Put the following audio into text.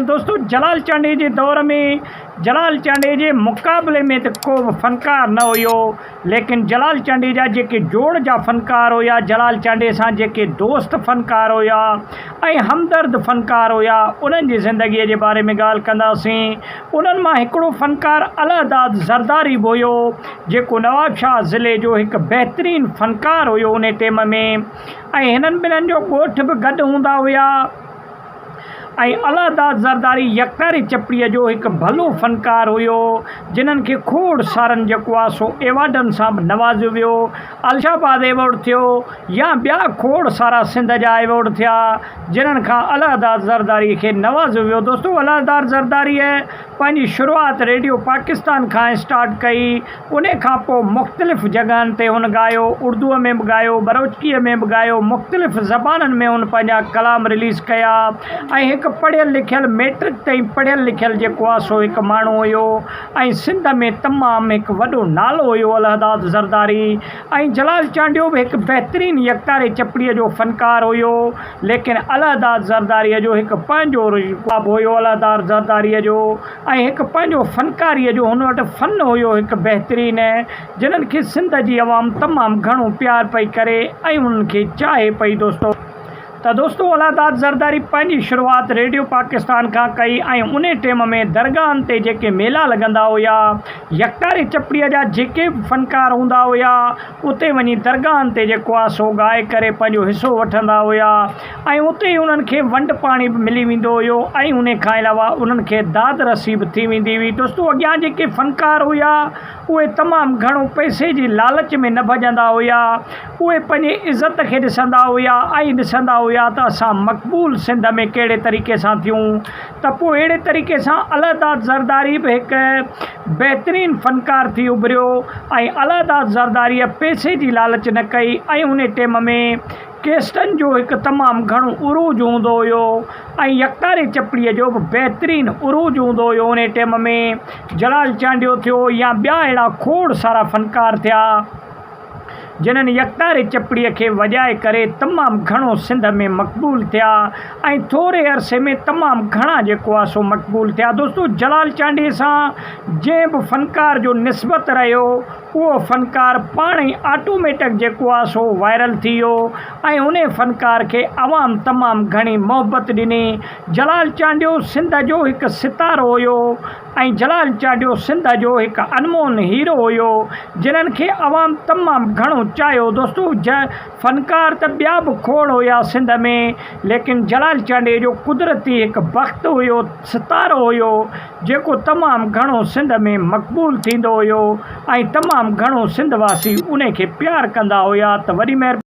दोस्तों जलाल चांडे जे दौर में जलाल चांडे जे मुक़ाबले में तो को फ़नकार न हुयो, लेकिन जलाल चांडे जा जेके जोड़ जा फ़नकार हुआ, जलाल चांडे सां जेके दोस्त फ़नकार हुआ ऐं हमदर्द फ़नकार हुआ, उन्हनि जी ज़िंदगीअ जे बारे में ॻाल्हि कंदासीं। उन्हनि मां हिकिड़ो फ़नकार अलादाद ज़रदारी बि हुयो, जेको नवाबशाह ज़िले जो हिकु बहितरीनु फ़नकार हुयो उन टाइम में। ऐं हिननि ॿिन्हिनि जो ॻोठ बि गॾु हूंदा हुआ। ऐं अलादाद ज़रदारी यकतारी चपड़ीअ जो हिकु भलो फ़नकार हुयो, जिन्हनि खे खोड़ सारनि जेको आहे सो एवॉर्डनि सां बि नवाज़ियो वियो। अलशाबाद एवॉर्ड थियो या ॿिया खोड़ सारा सिंध जा एवॉर्ड थिया, जिन्हनि खां अलादाद ज़रदारी खे नवाज़ियो वियो। दोस्तों अलादाद ज़रदारीअ पंहिंजी शुरूआति रेडियो पाकिस्तान खां स्टार्ट कई। उन खां पोइ मुख़्तलिफ़ जॻहनि ते हुन ॻायो, उर्दूअ में बि ॻायो, बरोचकीअ में बि ॻायो, मुख़्तलिफ़ ज़बाननि में हुन पंहिंजा कलाम रिलीज़ कया। ऐं हिकु पढ़ियल लिखियल मैट्रिक ताईं पढ़ियल लिखियल जेको आहे सो हिकु माण्हू हुयो ऐं सिंध में तमामु हिकु वॾो नालो हुयो अलादाद ज़रदारी। ऐं जलाल चांडियो बि हिकु बहितरीनु यकतारे चपड़ीअ जो फ़नकार हुयो, लेकिन अलादाद ज़रदारीअ जो हिकु पंहिंजो रुबाब हुयो अलादाद ज़रदारीअ जो, ऐं हिकु पंहिंजो फ़नकारीअ जो हुन वटि फ़न हुयो हिकु बहितरीनु, जिन्हनि खे सिंध जी अवाम तमामु घणो प्यार पई करे ऐं उन्हनि खे चाहे पई। दोस्तों अलादाद ज़रदारी पंहिंजी शुरूआति रेडियो पाकिस्तान खां कई ऐं उन टाइम में दरगाहनि ते जेके मेला लॻंदा हुआ, यकतारे चपड़ीअ जा जेके फ़नकार हूंदा हुआ, उते वञी दरगाहनि ते जेको आहे सो ॻाए करे पंहिंजो हिसो वठंदा हुआ ऐं उते ई उन्हनि खे वंड पाणी बि मिली वेंदो हुयो ऐं उन खां अलावा उन्हनि खे दाद रसी बि थी वेंदी हुई। दोस्तों अॻियां जेके फ़नकार हुआ उहे तमामु घणो पैसे जी लालच में न भॼंदा हुआ, उहे पंहिंजी इज़त खे ॾिसंदा हुआ ऐं ॾिसंदा हुआ त असां मक़बूल सिंध में कहिड़े तरीक़े सां थियूं। त पोइ अहिड़े तरीक़े सां अलादाद ज़रदारी बि हिकु बहितरीनु फ़नकार थी उभरियो ऐं अलादाद ज़रदारीअ पैसे जी लालच न कई ऐं उन टाइम में केस्टनि जो हिकु तमामु घणो उरूज हूंदो हुयो ऐं यकतारे चपड़ीअ जो बि बहितरीनु उरूज हूंदो हुयो। उन टाइम में जलाल चांडियो थियो या ॿिया अहिड़ा खोड़ सारा फ़नकार थिया, जिन्हनि यकतारे चपड़ीअ खे वॼाए करे तमामु घणो सिंध में मक़बूल थिया ऐं थोरे अरसे में तमामु घणा जेको आहे सो मक़बूल थिया। दोस्तों जलाल चांडे सां जंहिं बि फ़नकार जो निस्बत रहियो, उहो फ़नकार पाण ई ऑटोमेटिक जेको आहे सो वायरल थी वियो ऐं उन फ़नकार खे अवाम तमामु घणी मोहबत ॾिनी। जलाल चांडियो सिंध जो हिकु सितारो हुयो ऐं जलाल चांडियो सिंध जो हिकु अनमोल हीरो हुयो, जिन्हनि खे अवाम तमामु घणो चाहियो। दोस्तों फ़नकार त ॿिया बि खोड़ हुया सिंध में, लेकिन जलाल चांडे जो कुदरती हिकु वक़्तु हुयो, सितारो हुयो, जेको तमामु घणो सिंध में मक़बूल थींदो हुयो ऐं तमामु घणो सिंध वासी उन खे प्यार कंदा हुया। त वॾी महिरबानी।